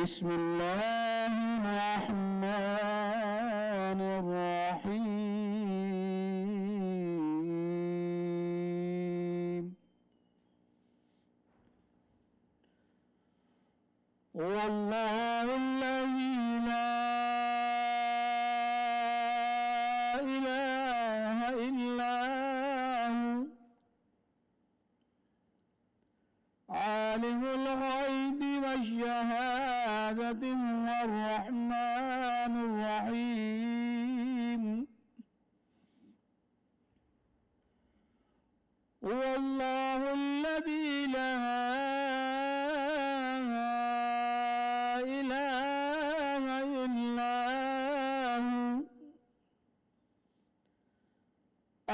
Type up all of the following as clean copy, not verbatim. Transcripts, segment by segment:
بسم الله الرحمن الرحيم هو الله الذي لا إله إلا هو عالم الغيب والشهادة هو الرحمن الرحيم هو الله الذي لا إله إلا هو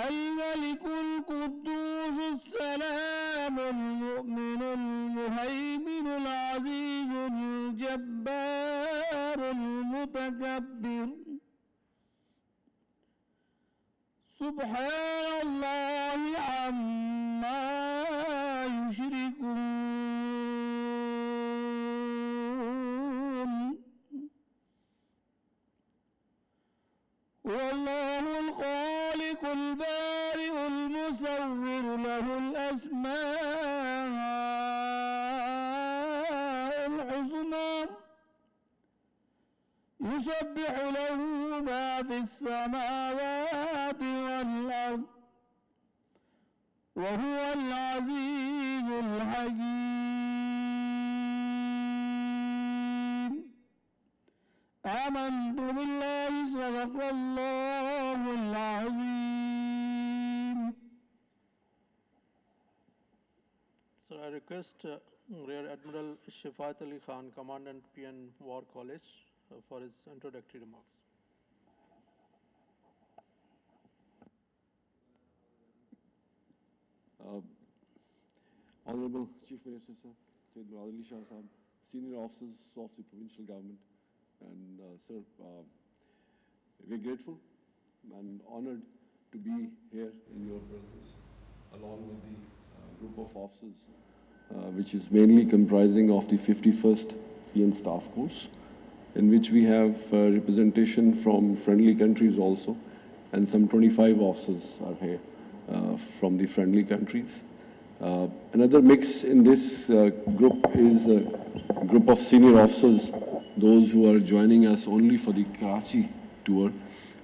الملك القدوس السلام المؤمن المهيمن العزيز الجبار المتكبر سبحان الله عما يشركون هو الله الخالق البارئ المصور له الأسماء الحسنى يسبح له ما في السماوات والأرض وهو العزيز الحكيم آمنت بالله صدق الله العظيم. So I request Rear Admiral Shafat Ali Khan, Commandant PN War College, for his introductory remarks. Honorable Chief Minister, sir, Sayyid Murad Ali Shah Sahab, senior officers of the provincial government, and sir, we're grateful and honored to be here in your presence, along with the group of officers, which is mainly comprising of the 51st PN Staff Course, in which we have representation from friendly countries also, and some 25 officers are here from the friendly countries. Another mix in this group is a group of senior officers, those who are joining us only for the Karachi tour.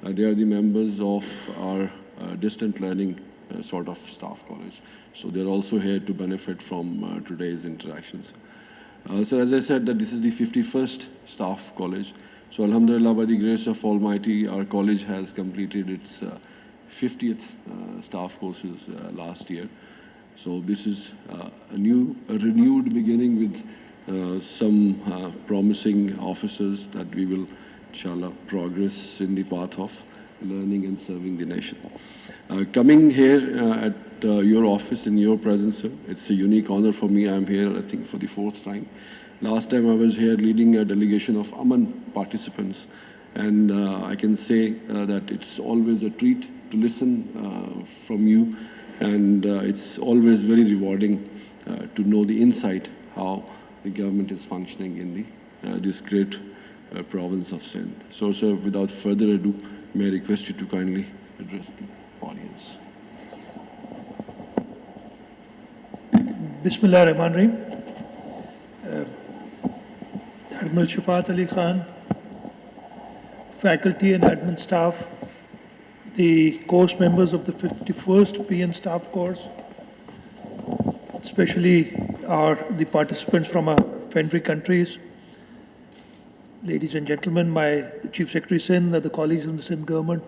They are the members of our distant learning sort of staff college. So they're also here to benefit from today's interactions. So as I said, that this is the 51st staff college. So Alhamdulillah, by the grace of Almighty, our college has completed its 50th staff courses last year. So this is a renewed beginning with some promising officers that we will, inshallah, progress in the path of learning and serving the nation. Coming here at your office in your presence, sir, it's a unique honor for me. I'm here, I think, for the 4th time. Last time I was here leading a delegation of Aman participants, and I can say that it's always a treat to listen from you, and it's always very rewarding to know the insight how the government is functioning in this great province of Sindh. So, sir, without further ado, may I request you to kindly address the audience. Bismillah ar-Rahman ar-Rahim. Admiral Shafat Ali Khan, faculty and admin staff, the course members of the 51st PN staff course, especially the participants from our friendly countries, ladies and gentlemen, the Chief Secretary Sindh, the colleagues in the Sindh government.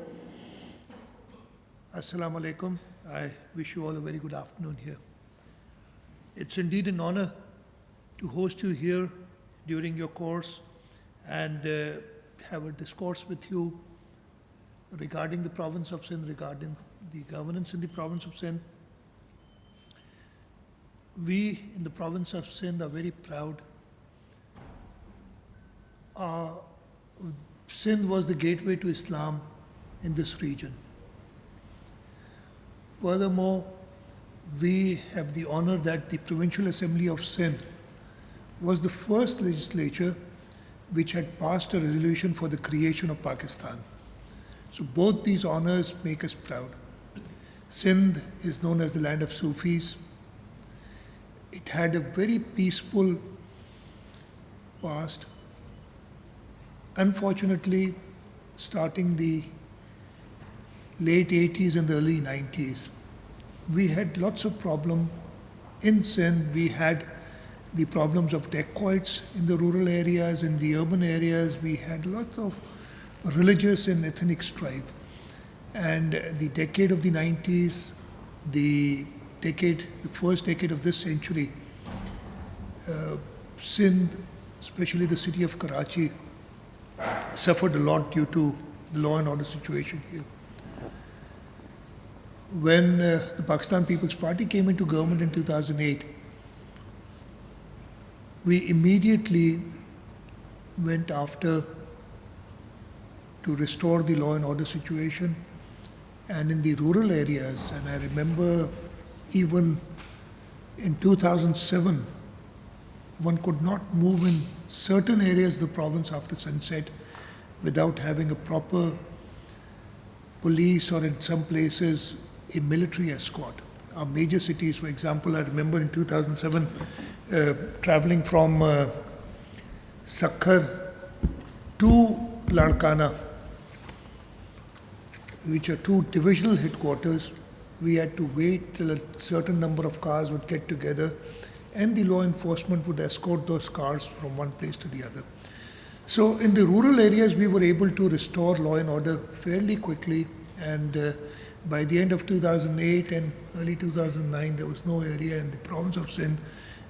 Assalamu alaikum. I wish you all a very good afternoon here. It's indeed an honor to host you here during your course and have a discourse with you regarding the province of Sindh, regarding the governance in the province of Sindh. We in the province of Sindh are very proud. Sindh was the gateway to Islam in this region. Furthermore, we have the honor that the Provincial Assembly of Sindh was the first legislature which had passed a resolution for the creation of Pakistan. So both these honors make us proud. Sindh is known as the land of Sufis. It had a very peaceful past. Unfortunately, starting the late 80s and the early 90s, we had lots of problems in Sindh. We had the problems of dacoits in the rural areas, in the urban areas. We had lots of religious and ethnic strife. And the decade of the 90s, the first decade of this century, Sindh, especially the city of Karachi, suffered a lot due to the law and order situation here. When the Pakistan People's Party came into government in 2008, we immediately went after to restore the law and order situation. And in the rural areas, and I remember even in 2007, one could not move in certain areas of the province after sunset without having a proper police or in some places a military escort. Our major cities, for example, I remember in 2007 traveling from Sakhar to Larkana, which are two divisional headquarters. We had to wait till a certain number of cars would get together and the law enforcement would escort those cars from one place to the other. So in the rural areas, we were able to restore law and order fairly quickly, and by the end of 2008 and early 2009, there was no area in the province of Sindh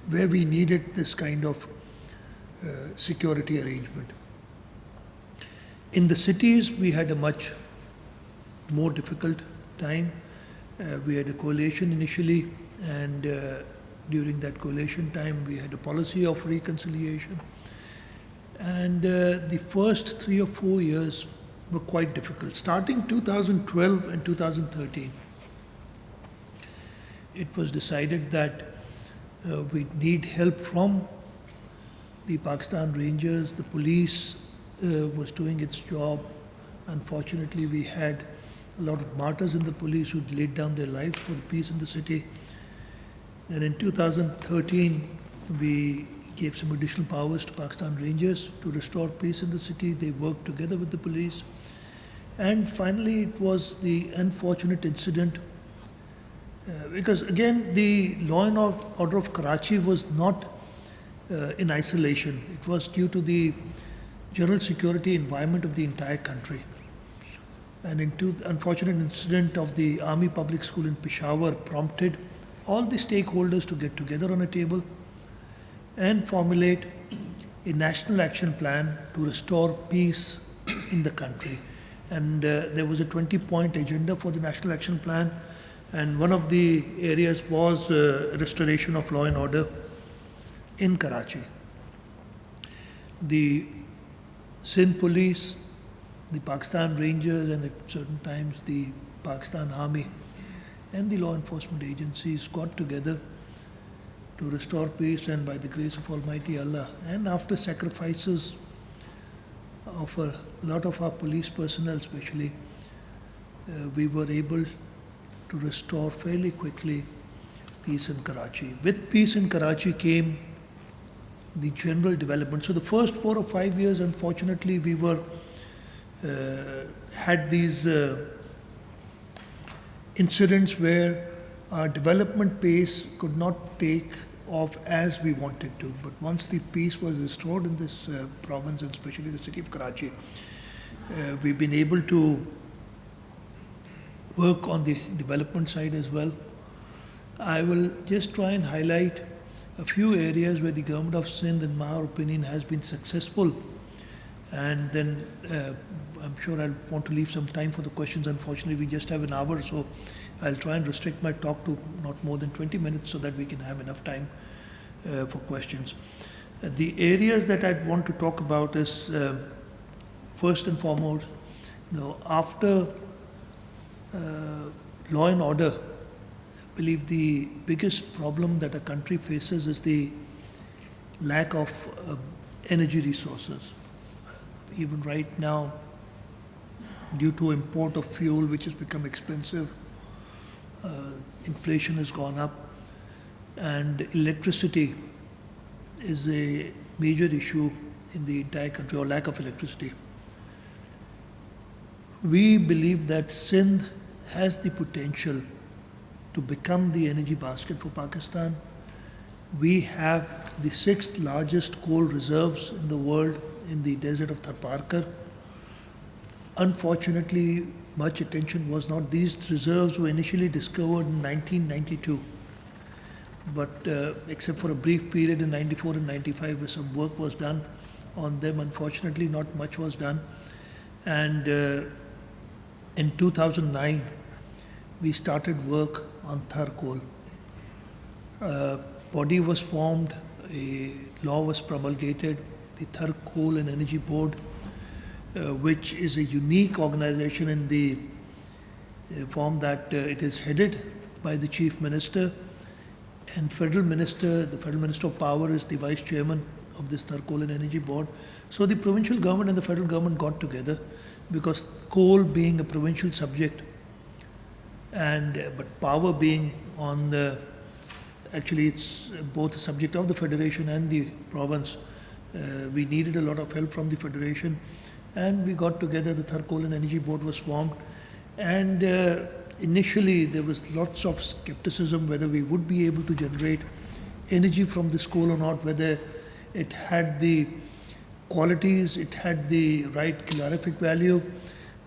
where we needed this kind of security arrangement. In the cities, we had a much more difficult time. We had a coalition initially, and during that coalition time, we had a policy of reconciliation. And the first 3 or 4 years were quite difficult. Starting 2012 and 2013, it was decided that we need help from the Pakistan Rangers. The police was doing its job. Unfortunately, we had a lot of martyrs in the police who laid down their lives for the peace in the city. And in 2013, we gave some additional powers to Pakistan Rangers to restore peace in the city. They worked together with the police. And finally, it was the unfortunate incident, because again, the law and order of Karachi was not in isolation. It was due to the general security environment of the entire country. And into the unfortunate incident of the Army Public School in Peshawar prompted all the stakeholders to get together on a table and formulate a national action plan to restore peace in the country. And there was a 20-point agenda for the national action plan, and one of the areas was restoration of law and order in Karachi. The Sindh police, the Pakistan Rangers, and at certain times the Pakistan Army and the law enforcement agencies got together to restore peace, and by the grace of Almighty Allah, and after sacrifices of a lot of our police personnel especially, we were able to restore fairly quickly peace in Karachi. With peace in Karachi came the general development. So the first 4 or 5 years, unfortunately, we were had these incidents where our development pace could not take off as we wanted to. But once the peace was restored in this province, and especially the city of Karachi, we've been able to work on the development side as well. I will just try and highlight a few areas where the government of Sindh, in my opinion, has been successful. And then I'm sure I'll want to leave some time for the questions. Unfortunately, we just have an hour, so I'll try and restrict my talk to not more than 20 minutes so that we can have enough time for questions. The areas that I'd want to talk about is, first and foremost, after law and order, I believe the biggest problem that a country faces is the lack of energy resources. even right now, due to import of fuel, which has become expensive, inflation has gone up, and electricity is a major issue in the entire country, or lack of electricity. We believe that Sindh has the potential to become the energy basket for Pakistan. We have the 6th largest coal reserves in the world in the desert of Tharparkar. Unfortunately, much attention was not. These reserves were initially discovered in 1992. But except for a brief period in 94 and 95 where some work was done on them, unfortunately not much was done. And in 2009, we started work on Thar coal. Body was formed, a law was promulgated, the Thar Coal and Energy Board, which is a unique organization in the form that it is headed by the Chief Minister, and Federal Minister, the Federal Minister of Power is the Vice Chairman of this Thar Coal and Energy Board. So the provincial government and the federal government got together, because coal being a provincial subject, and but power being on actually it's both a subject of the federation and the province. We needed a lot of help from the federation, and we got together. The Thar Coal and Energy Board was formed, and initially there was lots of skepticism whether we would be able to generate energy from this coal or not, whether it had the qualities, it had the right calorific value,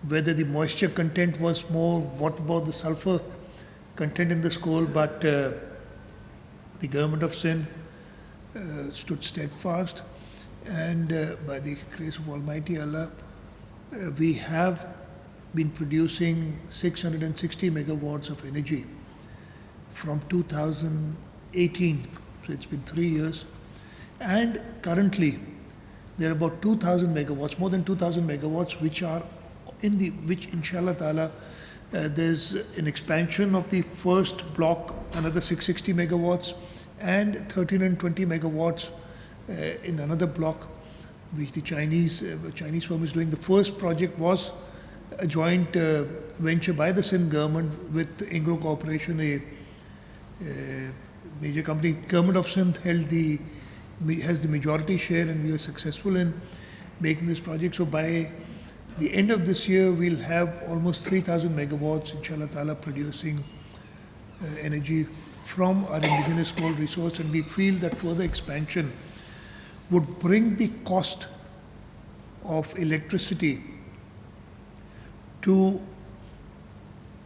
whether the moisture content was more, what about the sulfur content in this coal. But the government of Sindh stood steadfast, and by the grace of Almighty Allah, we have been producing 660 megawatts of energy from 2018, so it's been 3 years. And currently, there are about 2,000 megawatts, more than 2,000 megawatts, which are in the, which inshallah ta'ala, there's an expansion of the first block, another 660 megawatts, and 1,320 megawatts in another block, which the Chinese firm is doing. The first project was a joint venture by the Sindh government with Ingro Corporation, a major company. Government of Sindh has the majority share, and we were successful in making this project. So by the end of this year, we'll have almost 3,000 megawatts, inshallah ta'ala, producing energy from our indigenous coal resource, and we feel that further expansion would bring the cost of electricity to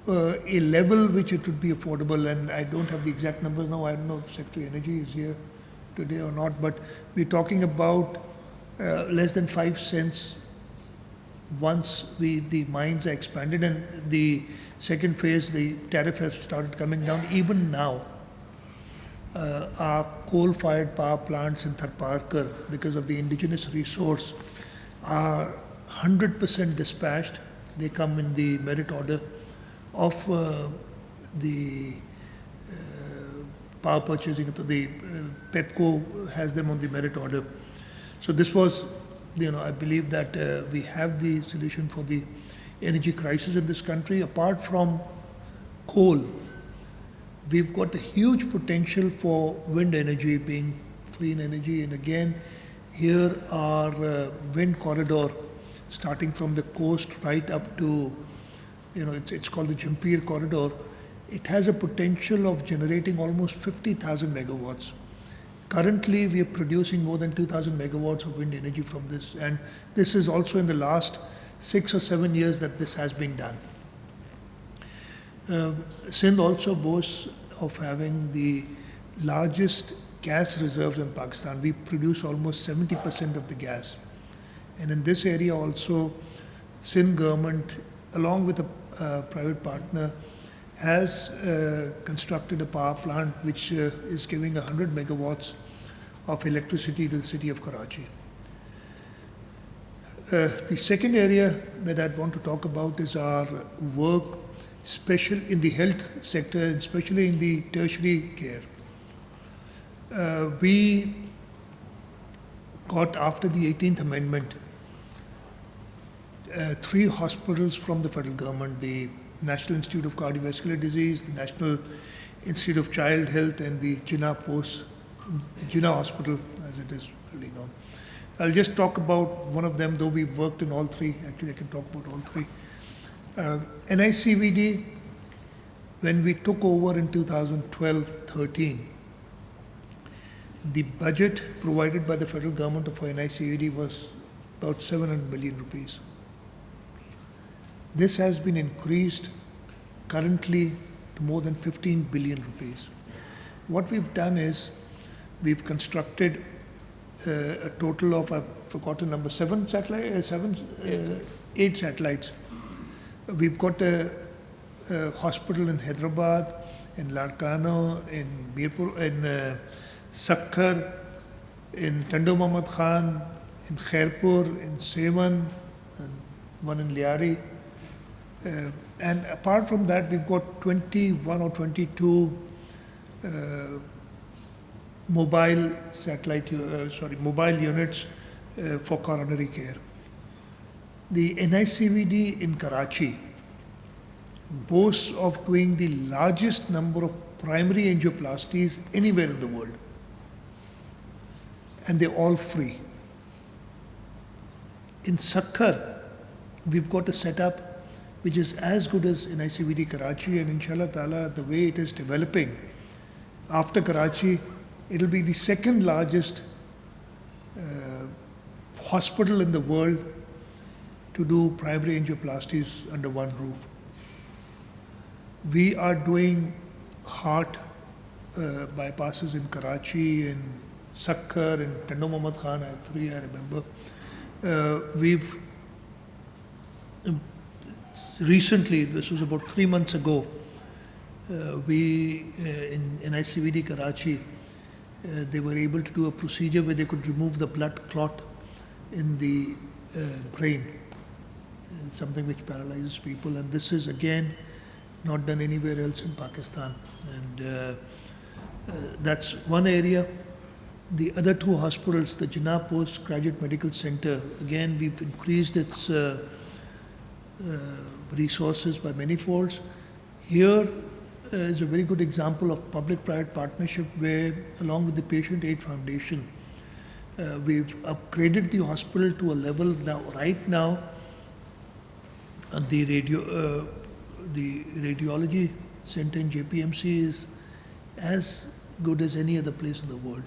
a level which it would be affordable. And I don't have the exact numbers now. I don't know if Secretary Energy is here today or not, but we're talking about less than 5 cents once the mines are expanded, and the second phase, the tariff has started coming down. Even now, our coal-fired power plants in Tharparkar, because of the indigenous resource, are 100% dispatched. They come in the merit order of the power purchasing. The PEPCO has them on the merit order. So this was, I believe that we have the solution for the energy crisis in this country. Apart from coal, we've got a huge potential for wind energy being clean energy. And again, here our wind corridor, starting from the coast right up to, it's called the Jampir corridor. It has a potential of generating almost 50,000 megawatts. Currently, we are producing more than 2,000 megawatts of wind energy from this. And this is also in the last 6 or 7 years that this has been done. Sindh also boasts of having the largest gas reserves in Pakistan. We produce almost 70% of the gas. And in this area also, Sindh government, along with a private partner, has constructed a power plant which is giving 100 megawatts of electricity to the city of Karachi. The second area that I'd want to talk about is our work, especially in the health sector, and especially in the tertiary care. We got, after the 18th Amendment, three hospitals from the federal government, the National Institute of Cardiovascular Disease, the National Institute of Child Health, and the Jinnah Hospital, as it is really known. I'll just talk about one of them, though we've worked in all three. Actually, I can talk about all three. NICVD, when we took over in 2012-13, the budget provided by the federal government for NICVD was about 700 million rupees. This has been increased currently to more than 15 billion rupees. What we've done is we've constructed a total of, I've forgotten number, 8 satellites. We've got a hospital in Hyderabad, in Larkano, in Mirpur, in Sakkar, in Tando Muhammad Khan, in Khairpur, in Sevan, and one in Liari. And apart from that, we've got 21 or 22 mobile units for coronary care. The NICVD in Karachi boasts of doing the largest number of primary angioplasties anywhere in the world. And they're all free. In Sakkar, we've got a setup which is as good as NICVD Karachi, and inshallah ta'ala, the way it is developing, after Karachi, it'll be the second largest hospital in the world to do primary angioplasties under one roof. We are doing heart bypasses in Karachi, in Sakkar, in Tando Muhammad Khan, I had 3, I remember. We've recently, this was about 3 months ago, in NICVD Karachi, they were able to do a procedure where they could remove the blood clot in the brain, something which paralyzes people. And this is again not done anywhere else in Pakistan. And that's one area. The other 2 hospitals, the Jinnah Postgraduate Medical Center, again we've increased its resources by many folds. Here is a very good example of public-private partnership where, along with the Patient Aid Foundation, we've upgraded the hospital to a level now. Right now, the radiology center in JPMC is as good as any other place in the world.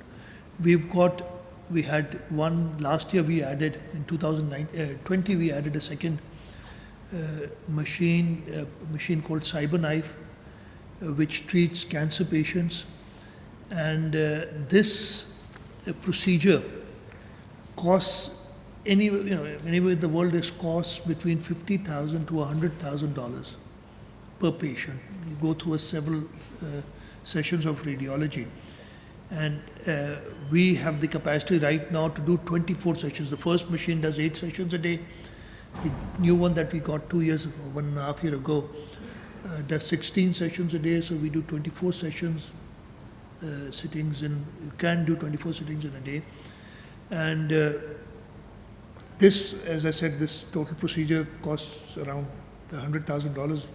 We had one last year. We added in 2020. We added a second machine called CyberKnife, which treats cancer patients. And this procedure costs anywhere in the world. This costs between $50,000 to $100,000 per patient. You go through several sessions of radiology. And we have the capacity right now to do 24 sessions. The first machine does 8 sessions a day. The new one that we got 2 years, 1.5 years ago, does 16 sessions a day. So we do 24 sessions, sittings, and you can do 24 sittings in a day. And this, as I said, this total procedure costs around $100,000,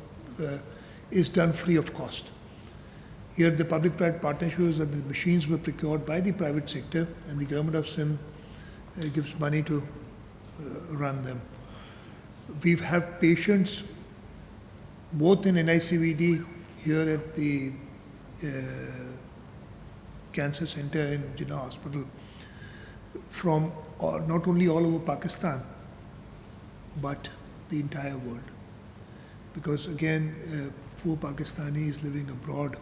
is done free of cost. Here, the public-private partnership is that the machines were procured by the private sector, and the government of Sindh gives money to run them. We've had patients both in NICVD here at the cancer center in Jinnah Hospital from not only all over Pakistan, but the entire world. Because again, poor Pakistanis living abroad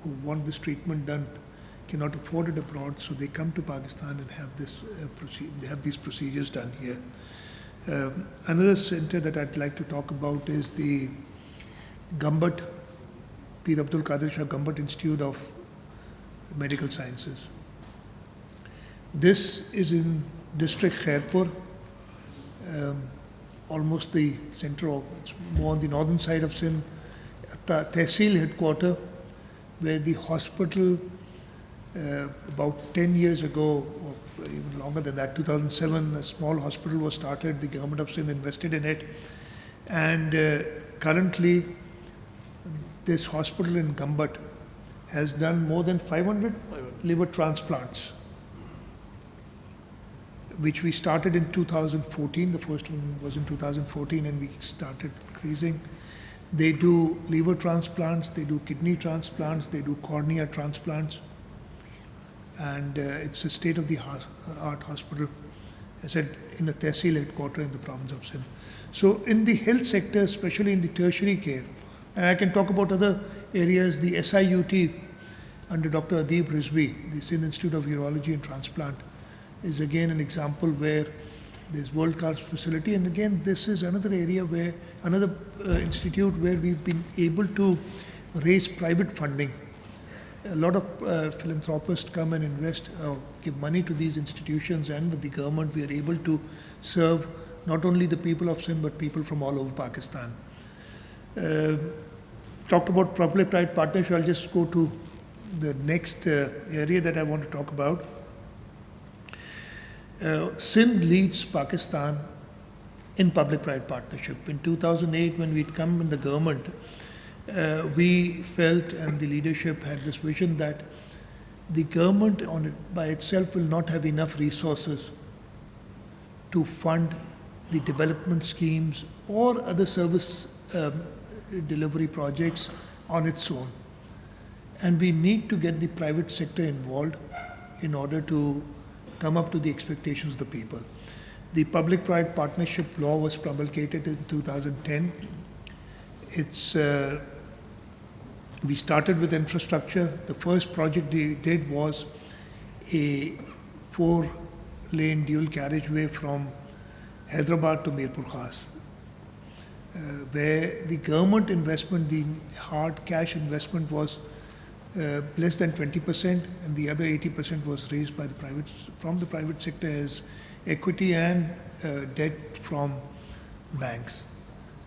who want this treatment done cannot afford it abroad, so they come to Pakistan and have this they have these procedures done here. Another center that I'd like to talk about is the Gambat, Pir Abdul Qadir Shah Gambat Institute of Medical Sciences. This is in district Khairpur, almost the center of, it's more on the northern side of Sindh, at the Tehsil headquarter, where the hospital about 10 years ago, or even longer than that. 2007, a small hospital was started. The government of Sindh invested in it. And currently, this hospital in Gambat has done more than 500 liver transplants, which we started in 2014. The first one was in 2014, and we started increasing. They do liver transplants, they do kidney transplants, they do cornea transplants, and it's a state-of-the-art hospital, as I said, in a tehsil headquarter in the province of Sindh. So in the health sector, especially in the tertiary care, and I can talk about other areas, the SIUT under Dr. Adib Rizvi, the Sindh Institute of Urology and Transplant, is again an example where there's world-class facility. And again, this is another area where, another institute where we've been able to raise private funding. A lot of philanthropists come and invest, give money to these institutions, and with the government we are able to serve not only the people of Sindh but people from all over Pakistan. Talked about public-private partnership. I'll just go to the next area that I want to talk about. Sindh leads Pakistan in public-private partnership. In 2008, when we'd come in the government, we felt, and the leadership had this vision, that the government by itself will not have enough resources to fund the development schemes or other service delivery projects on its own. And we need to get the private sector involved in order to come up to the expectations of the people. The public-private partnership law was promulgated in 2010. We started with infrastructure. The first project we did was a 4-lane dual carriageway from Hyderabad to Mirpur Khas, where the government investment, the hard cash investment was less than 20%, and the other 80% was raised by from the private sector as equity and debt from banks.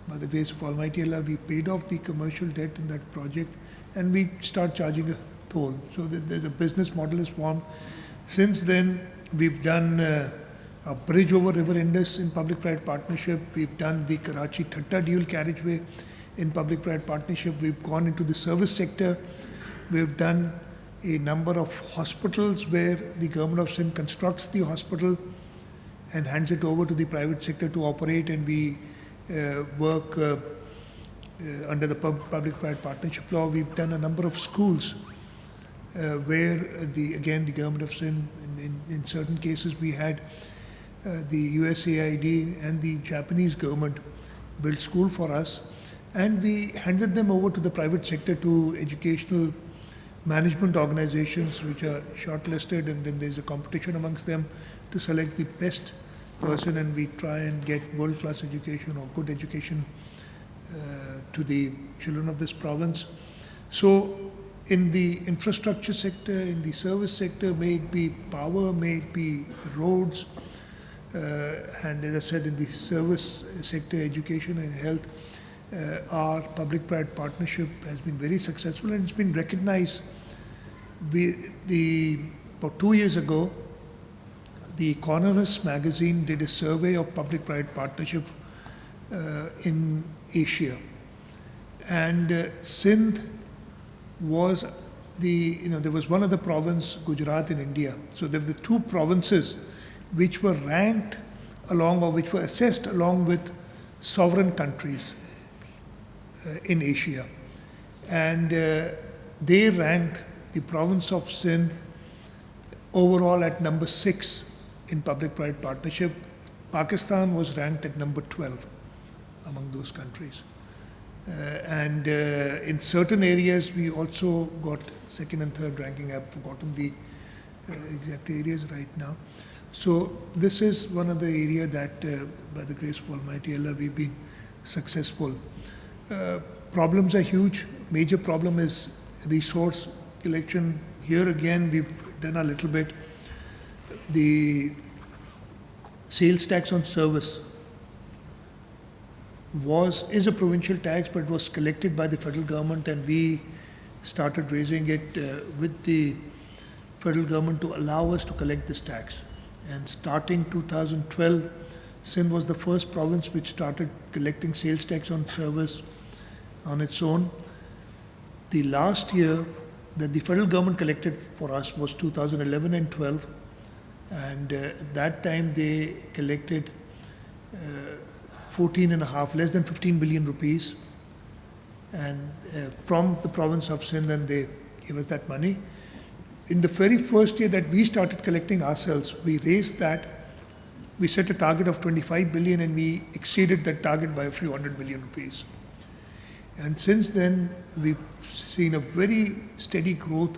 By the grace of Almighty Allah, we paid off the commercial debt in that project, and we start charging a toll. So the business model is formed. Since then, we've done a bridge over River Indus in public-private partnership. We've done the Karachi-Thatta dual carriageway in public-private partnership. We've gone into the service sector. We've done a number of hospitals where the government of Sindh constructs the hospital and hands it over to the private sector to operate, and we work under the public-private partnership law. We've done a number of schools where the government of Sindh, in certain cases we had the USAID and the Japanese government build school for us, and we handed them over to the private sector, to educational management organizations which are shortlisted, and then there's a competition amongst them to select the best person, and we try and get world-class education or good education to the children of this province. So in the infrastructure sector, in the service sector, may it be power, may it be roads, and as I said, in the service sector, education and health, our public-private partnership has been very successful, and it's been recognized. About 2 years ago, the Economist magazine did a survey of public-private partnership in Asia, and Sindh was there was one other province, Gujarat in India. So there were the two provinces which were ranked along, or which were assessed along with sovereign countries in Asia. And they ranked the province of Sindh overall at number 6 in public-private partnership. Pakistan was ranked at number 12 among those countries. And in certain areas, we also got second and third ranking. I've forgotten the exact areas right now. So this is one of the areas that, by the grace of Almighty Allah, we've been successful. Problems are huge. Major problem is resource collection. Here again, we've done a little bit. The sales tax on service is a provincial tax, but it was collected by the federal government, and we started raising it with the federal government to allow us to collect this tax. And starting 2012, Sindh was the first province which started collecting sales tax on service on its own. The last year that the federal government collected for us was 2011 and 12. And at that time they collected 14 and a half, less than 15 billion rupees. And from the province of Sindh, and they gave us that money. In the very first year that we started collecting ourselves, we raised that. We set a target of 25 billion and we exceeded that target by a few hundred million rupees. And since then, we've seen a very steady growth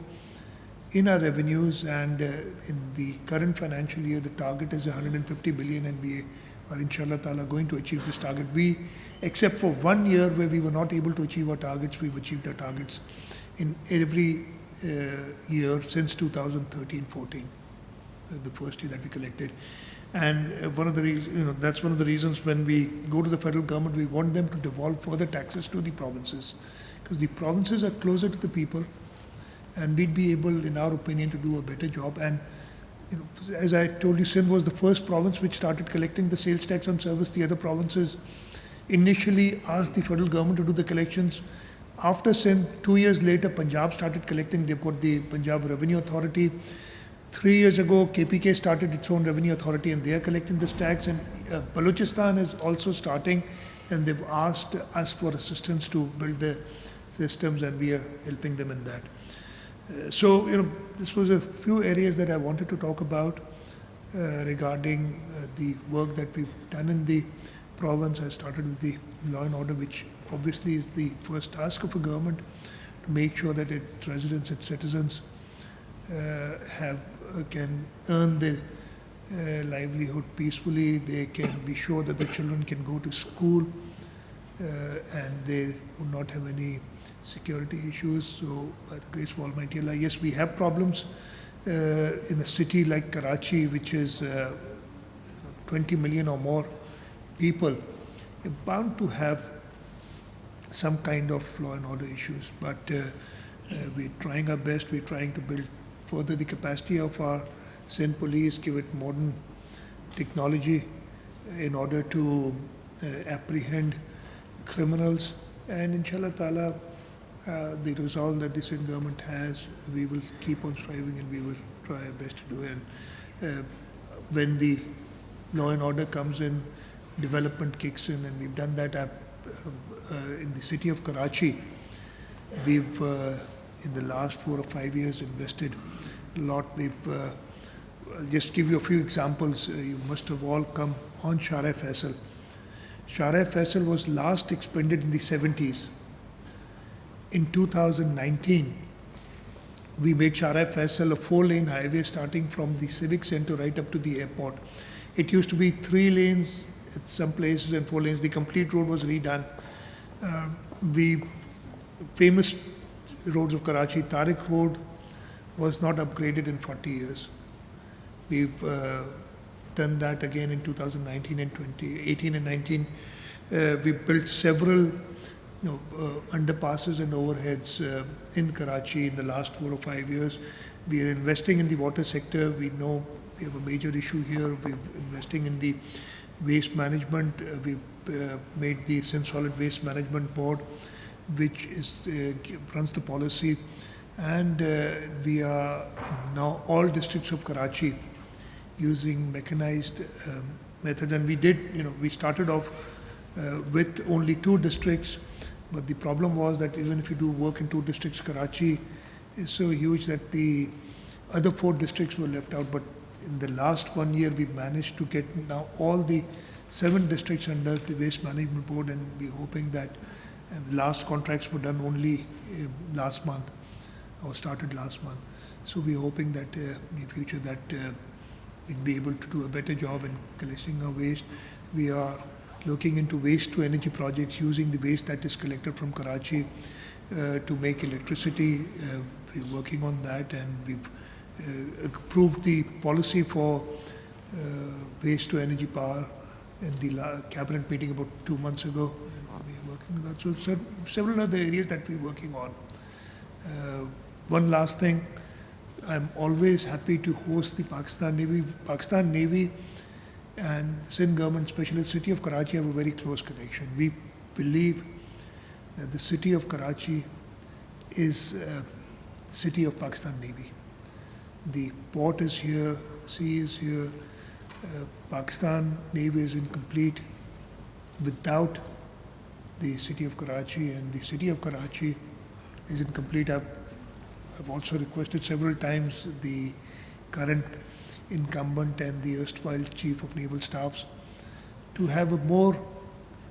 in our revenues, and in the current financial year, the target is 150 billion, and we are inshallah ta'ala going to achieve this target. We, except for 1 year where we were not able to achieve our targets, we've achieved our targets in every year since 2013-14, the first year that we collected. And one of the reasons, that's one of the reasons when we go to the federal government, we want them to devolve further taxes to the provinces, because the provinces are closer to the people, and we'd be able, in our opinion, to do a better job. And as I told you, Sindh was the first province which started collecting the sales tax on service. The other provinces initially asked the federal government to do the collections. After Sindh, 2 years later, Punjab started collecting. They've got the Punjab Revenue Authority. 3 years ago, KPK started its own revenue authority, and they are collecting this tax. And Balochistan is also starting, and they've asked us for assistance to build the systems, and we are helping them in that. So, this was a few areas that I wanted to talk about regarding the work that we've done in the province. I started with the law and order, which obviously is the first task of a government, to make sure that its residents, its citizens can earn their livelihood peacefully. They can be sure that the children can go to school and they would not have any security issues. So by the grace of Almighty Allah, yes, we have problems in a city like Karachi, which is 20 million or more people. You're bound to have some kind of law and order issues, but we're trying our best. We're trying to build further the capacity of our Sindh police, give it modern technology in order to apprehend criminals. And inshallah ta'ala, the resolve that the Sindh government has, we will keep on striving and we will try our best to do. And when the law and order comes in, development kicks in, and we've done that in the city of Karachi. We've, in the last 4 or 5 years, invested a lot. We've, I'll just give you a few examples. You must have all come on Shara Faisal. Shara Faisal was last expanded in the 70s. In 2019, we made Shara Faisal a 4-lane highway starting from the Civic Center right up to the airport. It used to be 3 lanes at some places and 4 lanes. The complete road was redone. Famous roads of Karachi, Tariq Road was not upgraded in 40 years. We've done that again in 2019 and 2018 and 19. We built several underpasses and overheads in Karachi in the last 4 or 5 years. We are investing in the water sector. We know we have a major issue here. We're investing in the waste management. We've made the Sindh Solid Waste Management Board, which runs the policy. And we are now all districts of Karachi using mechanized methods. And we did, we started off with only 2 districts. But the problem was that even if you do work in 2 districts, Karachi is so huge that the other 4 districts were left out. But in the last 1 year, we managed to get now all the 7 districts under the Waste Management Board, and we're hoping that the last contracts were done only last month, or started last month. So we're hoping that in the future that we'll be able to do a better job in collecting our waste. We are looking into waste to energy projects using the waste that is collected from Karachi to make electricity. We're working on that, and we've approved the policy for waste to energy power in the cabinet meeting about 2 months ago. We're working on that. So several other areas that we're working on. One last thing, I'm always happy to host the Pakistan Navy. Pakistan Navy and Sindh government, especially the city of Karachi, have a very close connection. We believe that the city of Karachi is the city of Pakistan Navy. The port is here, sea is here. Pakistan Navy is incomplete without the city of Karachi, and the city of Karachi is incomplete. I've also requested several times the current incumbent and the erstwhile chief of naval staffs to have a more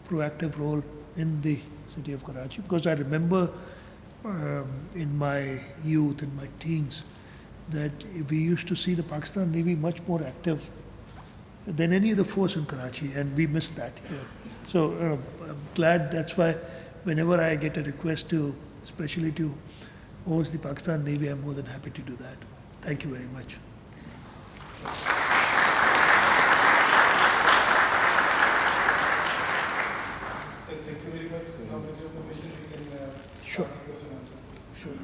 proactive role in the city of Karachi, because I remember in my youth, in my teens, that we used to see the Pakistan Navy much more active than any other force in Karachi, and we missed that here. So I'm glad. That's why whenever I get a request to, especially to host the Pakistan Navy, I'm more than happy to do that. Thank you very much. Thank you very much. Now, with your permission, we can Sure. start the question and answers. Sure.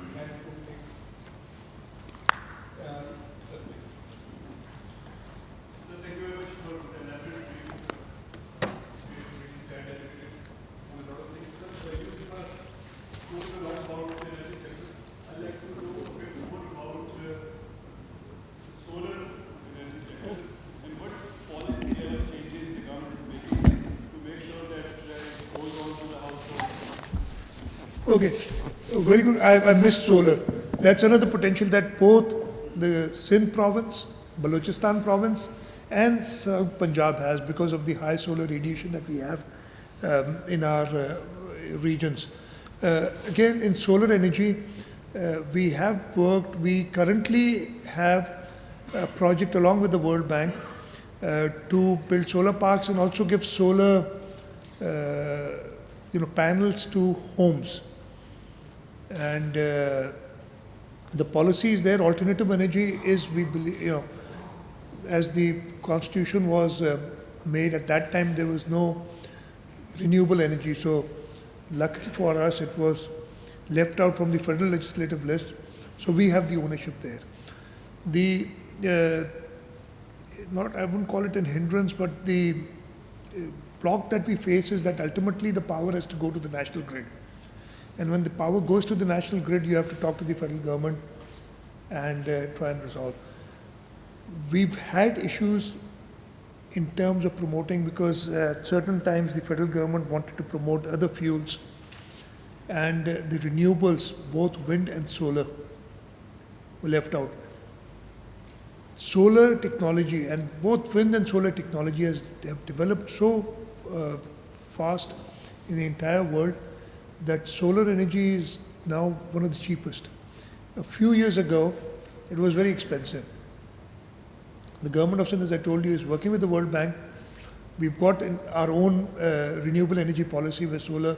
Thank you very much for an elaborate brief. Really sad and a lot of things. Sir, you spoke a lot about the energy sector. I'd like to know a bit more about the solar energy sector and what policy level changes the government is making to make sure that it goes on to the household. Okay, very good. I missed solar. That's another potential that both the Sindh province, Balochistan province, and South Punjab has because of the high solar radiation that we have in our regions. Again, in solar energy, we have worked, we currently have a project along with the World Bank to build solar parks and also give solar panels to homes. And the policy is there. Alternative energy is, we believe, as the constitution was made at that time, there was no renewable energy. So luckily for us, it was left out from the federal legislative list. So we have the ownership there. The, I wouldn't call it a hindrance, but the block that we face is that ultimately the power has to go to the national grid. And when the power goes to the national grid, you have to talk to the federal government and try and resolve. We've had issues in terms of promoting, because at certain times the federal government wanted to promote other fuels, and the renewables, both wind and solar, were left out. Solar technology, and both wind and solar technology have developed so fast in the entire world that solar energy is now one of the cheapest. A few years ago, it was very expensive. The government of Sindh, as I told you, is working with the World Bank. We've got our own renewable energy policy where solar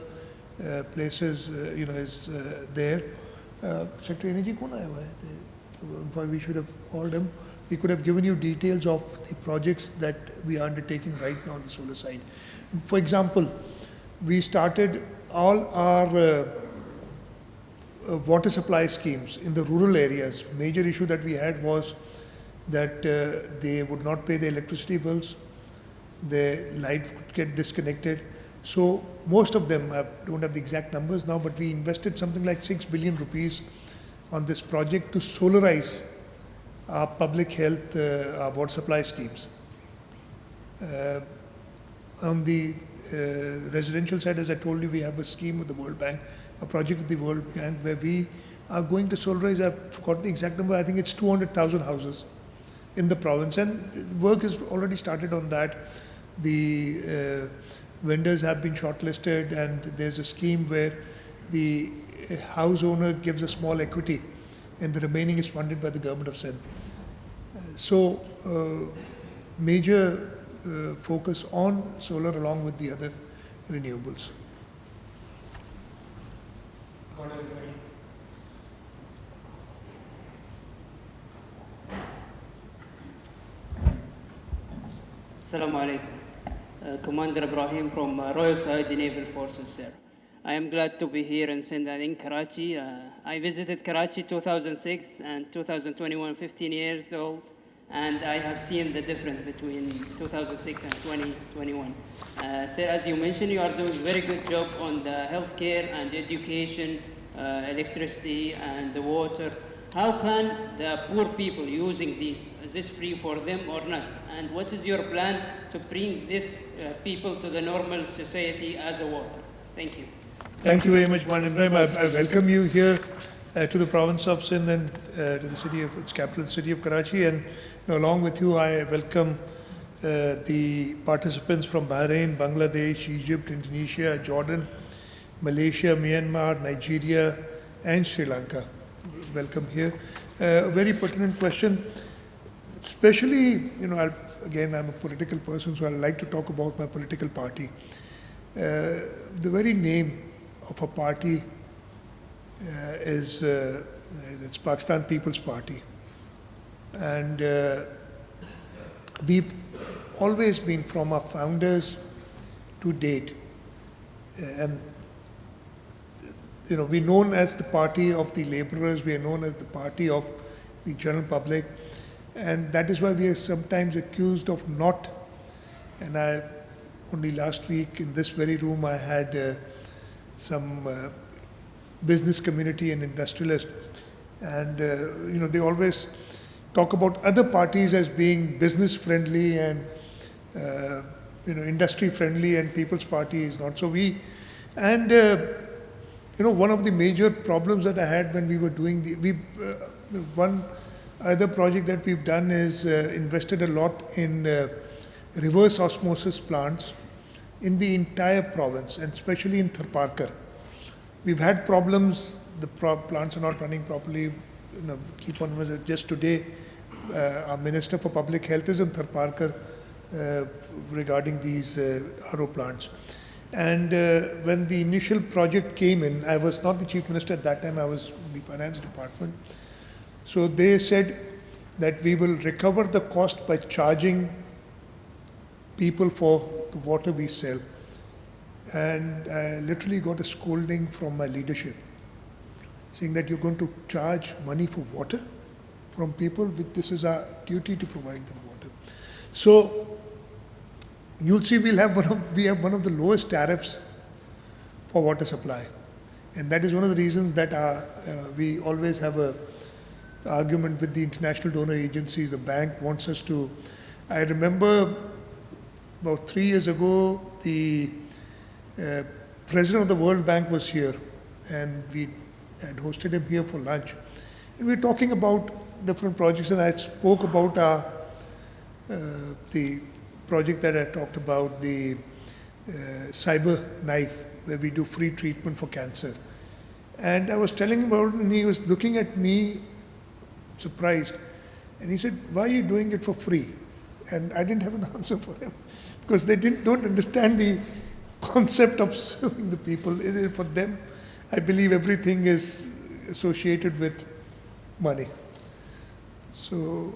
places, is there. Secretary Energy, kaun aaya hua hai? We should have called him. He could have given you details of the projects that we are undertaking right now on the solar side. For example, we started all our water supply schemes in the rural areas. Major issue that we had was that they would not pay the electricity bills, the light would get disconnected. So most of them, I don't have the exact numbers now, but we invested something like 6 billion rupees on this project to solarize our public health, our water supply schemes. On the residential side, as I told you, we have a scheme with the World Bank, a project with the World Bank where we are going to solarize, I've forgotten the exact number, I think it's 200,000 houses in the province, and work has already started on that. The vendors have been shortlisted, and there's a scheme where the house owner gives a small equity and the remaining is funded by the government of Sindh. So major focus on solar along with the other renewables. Assalamu alaikum. Commander Ibrahim from Royal Saudi Naval Forces, sir. I am glad to be here in Sindh and in Karachi. I visited Karachi 2006 and 2021, 15 years old, and I have seen the difference between 2006 and 2021. Sir, as you mentioned, you are doing a very good job on the healthcare and education, electricity and the water. How can the poor people using these, is it free for them or not? And what is your plan to bring these people to the normal society as a water? Thank you. Thank you very much, Juan Ibrahim. I welcome you here to the province of Sindh and to the city of its capital, city of Karachi. And along with you, I welcome the participants from Bahrain, Bangladesh, Egypt, Indonesia, Jordan, Malaysia, Myanmar, Nigeria, and Sri Lanka. Welcome here. A very pertinent question, especially, again, I'm a political person, so I like to talk about my political party. The very name of a party it's Pakistan People's Party. And we've always been, from our founders to date, and we're known as the party of the laborers, we are known as the party of the general public, and that is why we are sometimes accused of not, and only last week in this very room I had some business community and industrialists, and they always talk about other parties as being business friendly and industry friendly, and People's Party is not. So one of the major problems that I had when we were doing one other project that we've done is invested a lot in reverse osmosis plants in the entire province, and especially in Tharparkar. We've had problems, the plants are not running properly. Keep on just today, our Minister for Public Health is in Tharparkar regarding these RO plants. And when the initial project came in, I was not the Chief Minister at that time, I was in the Finance Department. So they said that we will recover the cost by charging people for the water we sell. And I literally got a scolding from my leadership, saying that you're going to charge money for water from people, this is our duty to provide them water. So you'll see we have one of the lowest tariffs for water supply. And that is one of the reasons that we always have a argument with the international donor agencies. The bank wants us to, I remember about 3 years ago, the president of the World Bank was here, and we had hosted him here for lunch. And we were talking about different projects, and I spoke about the project that I talked about, the cyber knife, where we do free treatment for cancer. And I was telling him about it, and he was looking at me surprised. And he said, why are you doing it for free? And I didn't have an answer for him, because they don't understand the concept of serving the people. For them, I believe everything is associated with money. So,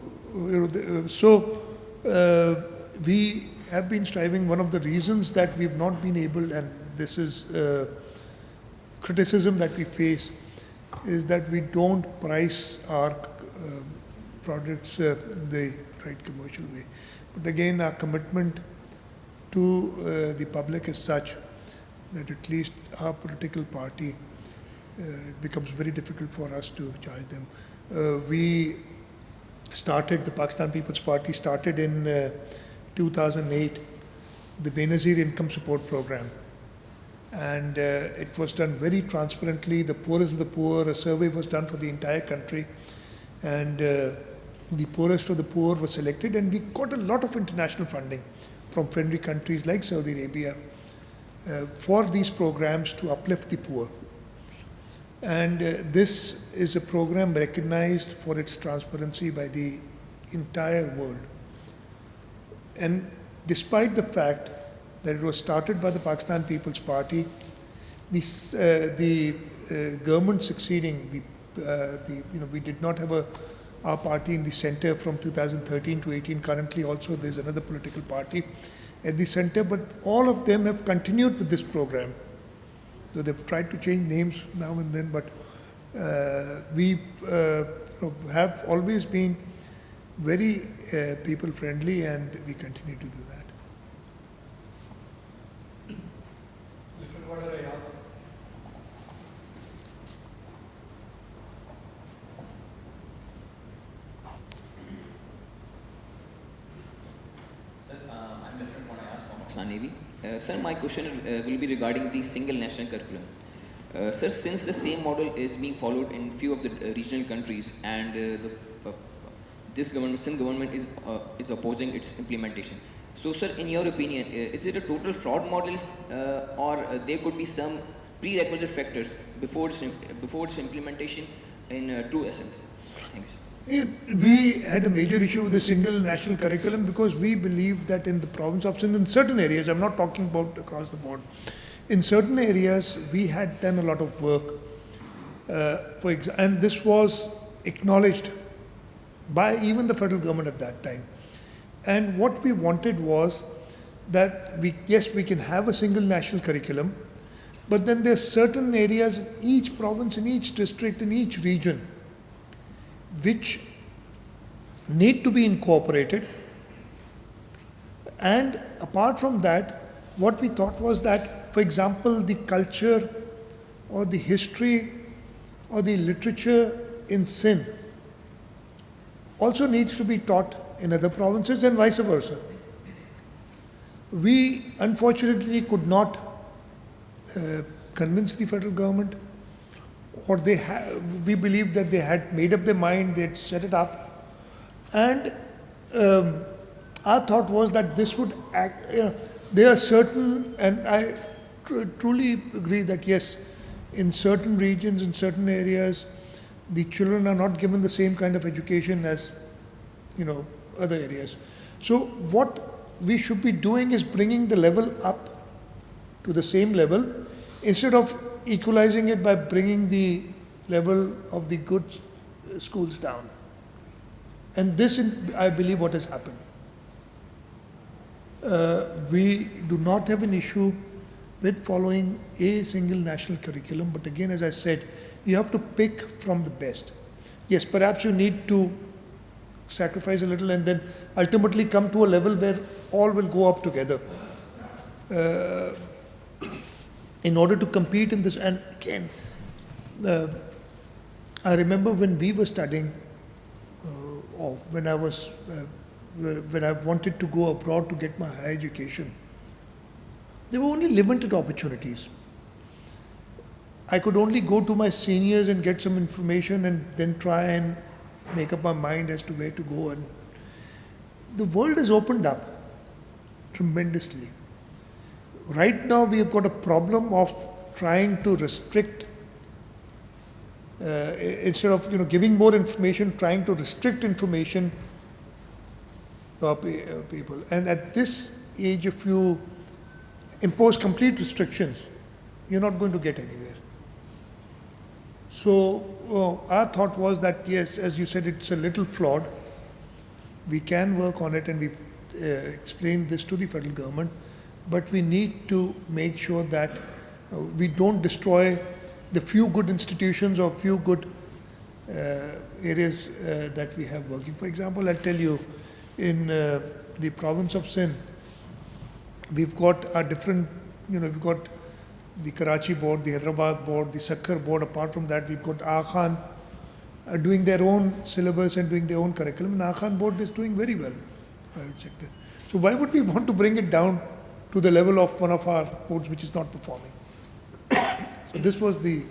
we have been striving. One of the reasons that we've not been able, and this is criticism that we face, is that we don't price our products the right commercial way. But again, our commitment to the public is such that at least our political party, it becomes very difficult for us to charge them. We started, the Pakistan People's Party started in 2008, the Benazir Income Support Program. And it was done very transparently. The poorest of the poor, a survey was done for the entire country. And the poorest of the poor was selected. And we got a lot of international funding from friendly countries like Saudi Arabia for these programs to uplift the poor. And this is a program recognized for its transparency by the entire world. And despite the fact that it was started by the Pakistan People's Party, the government succeeding, we did not have our party in the center from 2013 to 18. Currently also there's another political party at the center, but all of them have continued with this program. So they've tried to change names now and then, but we have always been very people friendly, and we continue to do that. Lieutenant, what did I ask? Sir, I'm Lieutenant Monayas from Pakistan Navy. Sir, my question will be regarding the single national curriculum. Sir, since the same model is being followed in few of the regional countries, and this government, Sindh government is opposing its implementation. So, sir, in your opinion, is it a total fraud model, or there could be some prerequisite factors before its implementation in true essence? Thank you, sir. We had a major issue with the single national curriculum because we believe that in the province of Sindh, in certain areas, I'm not talking about across the board, in certain areas we had done a lot of work, and this was acknowledged by even the federal government at that time. And what we wanted was that yes, we can have a single national curriculum, but then there's certain areas in each province, in each district, in each region, which need to be incorporated. And apart from that, what we thought was that, for example, the culture or the history or the literature in Sindh also needs to be taught in other provinces and vice versa. We unfortunately could not convince the federal government, or we believed that they had made up their mind, they had set it up. And our thought was that this would act, there are certain, and I truly agree that yes, in certain regions, in certain areas, the children are not given the same kind of education as, other areas. So what we should be doing is bringing the level up to the same level, instead of equalizing it by bringing the level of the good schools down. And this, I believe, what has happened. We do not have an issue with following a single national curriculum, but again, as I said, you have to pick from the best. Yes, perhaps you need to sacrifice a little and then ultimately come to a level where all will go up together. In order to compete in this, and again, I remember when we were studying, or when I wanted to go abroad to get my higher education, there were only limited opportunities. I could only go to my seniors and get some information and then try and make up my mind as to where to go. And the world has opened up tremendously. Right now we have got a problem of trying to restrict, instead of giving more information, trying to restrict information to people. And at this age, if you impose complete restrictions, you're not going to get anywhere. So our thought was that yes, as you said, it's a little flawed. We can work on it, and we explained this to the federal government, but we need to make sure that we don't destroy the few good institutions or few good areas that we have working. For example, I'll tell you, in the province of Sindh, we've got our different, we've got the Karachi board, the Hyderabad board, the Sakkar board. Apart from that, we've got Aga Khan doing their own syllabus and doing their own curriculum. And Aga Khan board is doing very well, private sector. So why would we want to bring it down to the level of one of our boards which is not performing? So this was the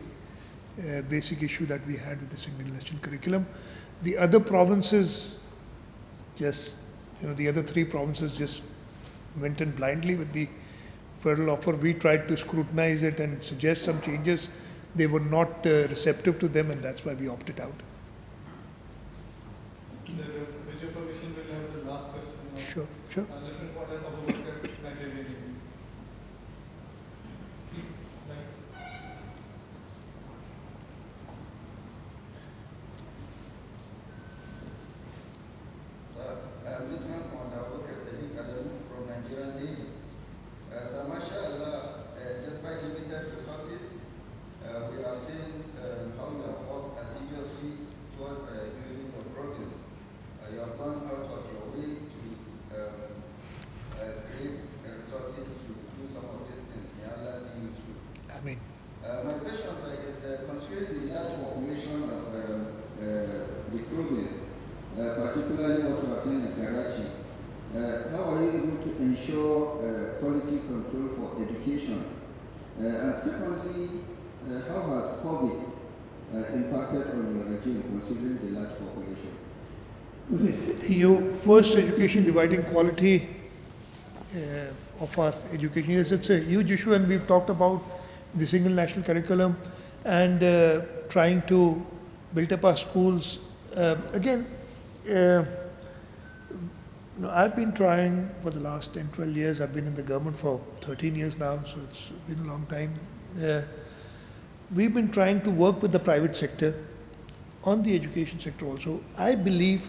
basic issue that we had with the single national curriculum. The other provinces just, the other three provinces just went in blindly with the federal offer. We tried to scrutinize it and suggest some changes. They were not receptive to them, and that's why we opted out. Sir, with your permission, we'll have the last question. Sure. Lieutenant Commander Abu Bakr, Nigerian Navy. Lieutenant Commander Abu Bakr Sadiq Adamu from Nigerian Navy. So, mashallah, despite limited resources, quality control for education? And secondly, how has COVID impacted on your regime considering the large population? You first education dividing quality of our education. Yes, it's a huge issue, and we've talked about the single national curriculum and trying to build up our schools. Again, I've been trying for the last 10, 12 years. I've been in the government for 13 years now, so it's been a long time. We've been trying to work with the private sector on the education sector also. I believe,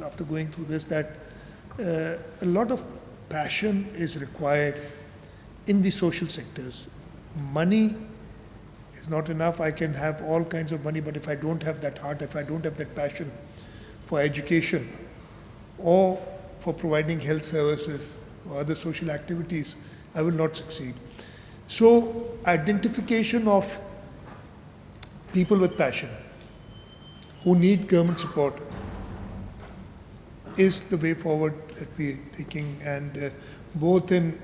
after going through this, that a lot of passion is required in the social sectors. Money is not enough. I can have all kinds of money, but if I don't have that heart, if I don't have that passion for education or for providing health services or other social activities, I will not succeed. So identification of people with passion who need government support is the way forward that we're taking, and both in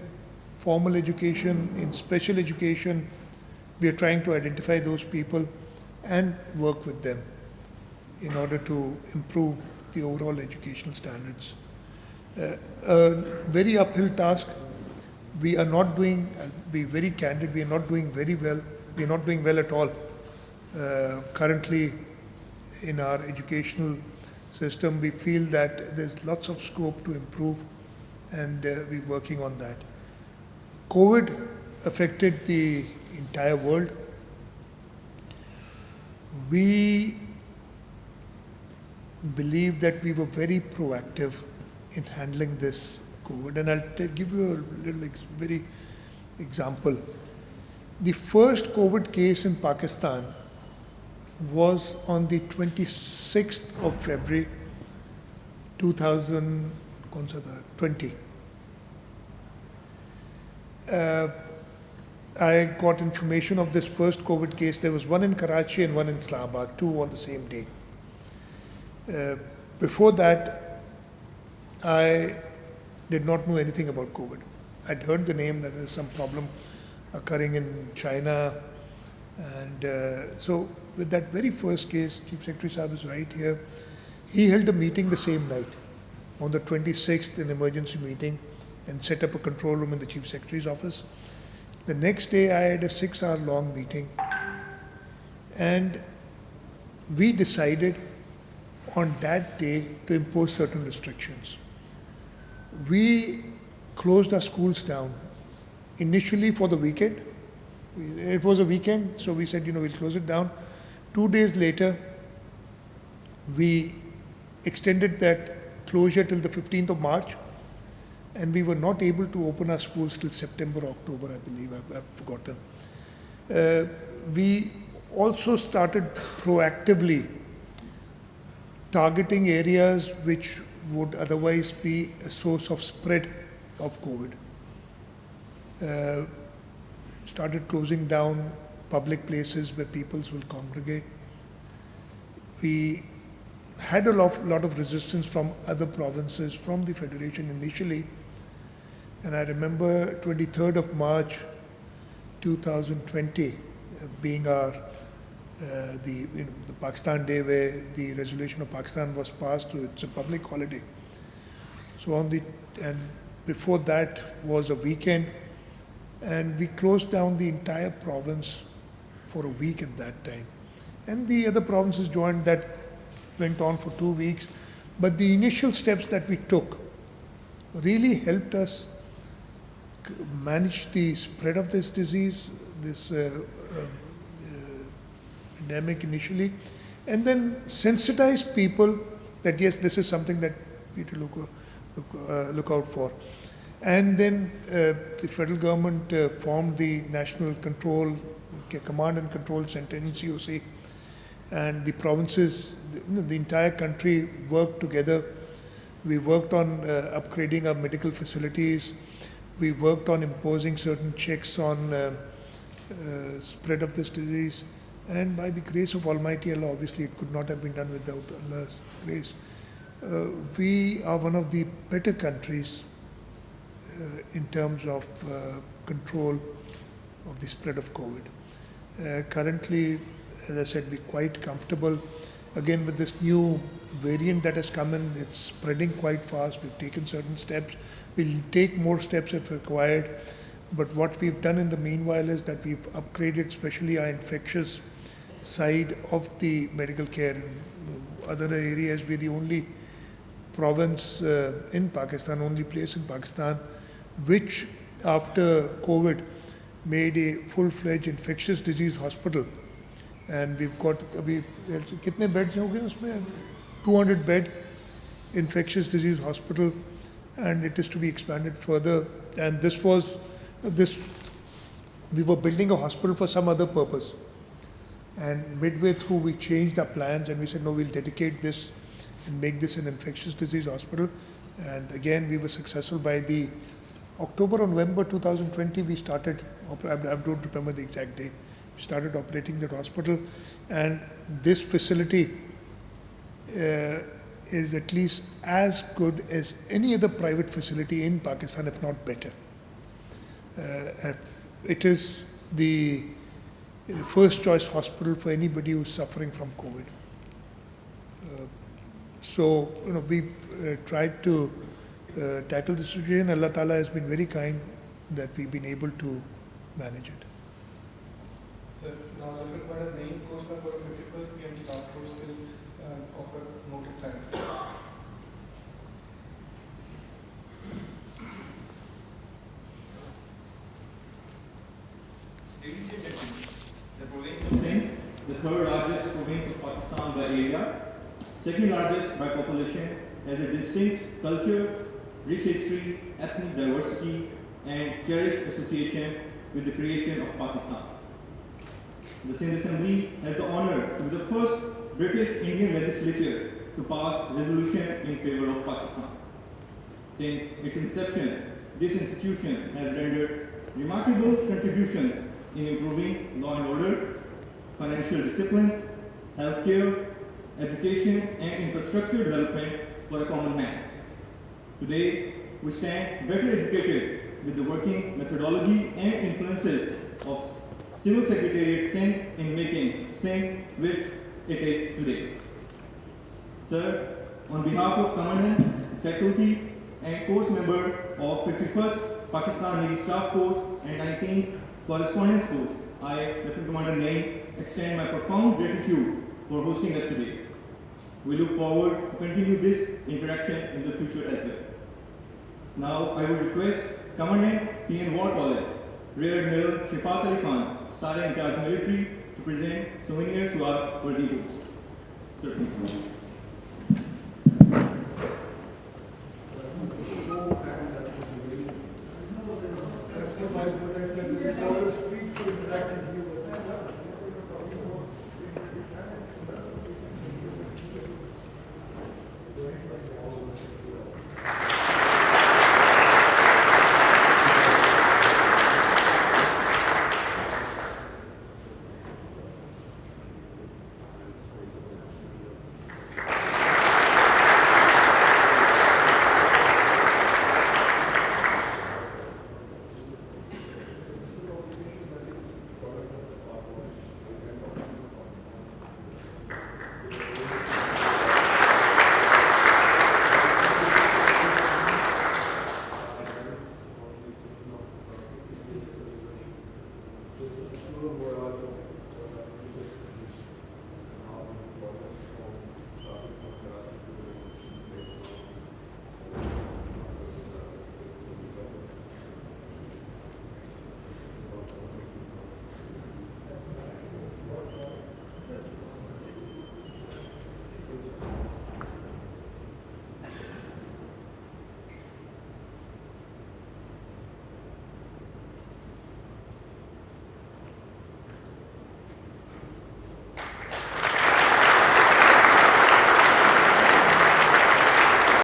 formal education, in special education, we are trying to identify those people and work with them in order to improve the overall educational standards. A very uphill task. We are not doing, I'll be very candid, we are not doing very well. We are not doing well at all. Currently, in our educational system, we feel that there's lots of scope to improve, and we're working on that. COVID affected the entire world. We believe that we were very proactive in handling this COVID, and I'll give you a little very example. The first COVID case in Pakistan was on the 26th of February 2020. I got information of this first COVID case. There was one in Karachi and one in Islamabad, two on the same day. Before that, I did not know anything about COVID. I'd heard the name that there's some problem occurring in China. And so with that very first case, Chief Secretary Saab is right here. He held a meeting the same night, on the 26th, an emergency meeting, and set up a control room in the Chief Secretary's office. The next day, I had a 6-hour-long meeting, and we decided on that day to impose certain restrictions. We closed our schools down, initially for the weekend. It was a weekend, so we said, we'll close it down. 2 days later, we extended that closure till the 15th of March, and we were not able to open our schools till September, October, I believe, I've forgotten. We also started proactively targeting areas which would otherwise be a source of spread of COVID. Started closing down public places where people will congregate. We had a lot of resistance from other provinces, from the Federation initially. And I remember 23rd of March 2020 being our the Pakistan Day, where the resolution of Pakistan was passed, so it's a public holiday. So and before that was a weekend, and we closed down the entire province for a week at that time. And the other provinces joined. That went on for 2 weeks. But the initial steps that we took really helped us manage the spread of this disease, this pandemic initially, and then sensitize people that yes, this is something that we need to look out for. And then the federal government formed the National Command and Control Center, NCOC, and the provinces, the entire country worked together. We worked on upgrading our medical facilities. We worked on imposing certain checks on spread of this disease. And by the grace of Almighty Allah, obviously it could not have been done without Allah's grace. We are one of the better countries in terms of control of the spread of COVID. Currently, as I said, we're quite comfortable. Again, with this new variant that has come in, it's spreading quite fast. We've taken certain steps. We'll take more steps if required. But what we've done in the meanwhile is that we've upgraded especially our infectious side of the medical care. In other areas, we're the only province in Pakistan, only place in Pakistan, which after COVID made a full-fledged infectious disease hospital. And we've got, kitne beds ho gaye usme? 200 bed infectious disease hospital, and it is to be expanded further. And we were building a hospital for some other purpose. And midway through, we changed our plans and we said, no, we'll dedicate this and make this an infectious disease hospital. And again, we were successful. By the October or November 2020, we started, I don't remember the exact date, we started operating that hospital. And this facility is at least as good as any other private facility in Pakistan, if not better. It is the first choice hospital for anybody who's suffering from COVID. So, we tried to tackle the situation. Allah Ta'ala has been very kind that we've been able to manage it. Sir, now Lieutenant Commander Naeem Khosla for 51st PM staff course will offer note of thanks. Ladies and gentlemen, the province of Sindh, the third largest province of Pakistan by area, second largest by population, has a distinct culture, rich history, ethnic diversity, and cherished association with the creation of Pakistan. The Sindh Assembly has the honor to be the first British Indian legislature to pass resolution in favor of Pakistan. Since its inception, this institution has rendered remarkable contributions in improving law and order, financial discipline, healthcare, education, and infrastructure development for a common man. Today, we stand better educated with the working methodology and influences of Civil Secretariat Sindh in making Sindh which it is today. Sir, on behalf of Commandant, faculty, and course member of 51st Pakistan Navy Staff Force and 19th Correspondence Force, I, Lieutenant Commander Naeem, extend my profound gratitude for hosting us today. We look forward to continue this interaction in the future as well. Now, I would request Commandant P.N. War College, Rear Admiral Shafat Ali Khan, Star Imtiaz Military, to present souvenirs to our worthy host. Sir, please.